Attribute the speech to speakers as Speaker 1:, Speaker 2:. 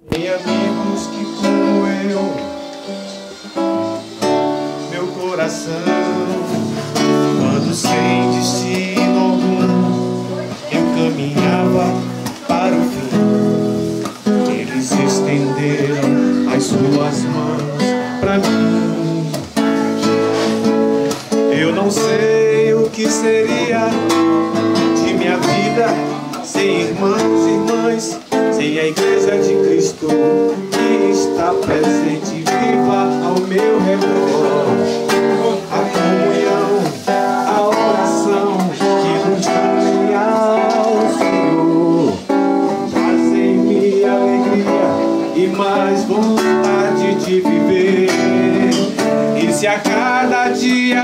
Speaker 1: Tem amigos que como eu, meu coração, quando sem destino algum eu caminhava para o fim, eles estenderam as suas mãos para mim. Eu não sei o que seria de minha vida sem irmãos e irmãs, sem a Igreja de Cristo que está presente e viva ao meu redor. A comunhão, a oração que nos une ao Senhor trazem-me alegria e mais vontade de viver. E se a cada dia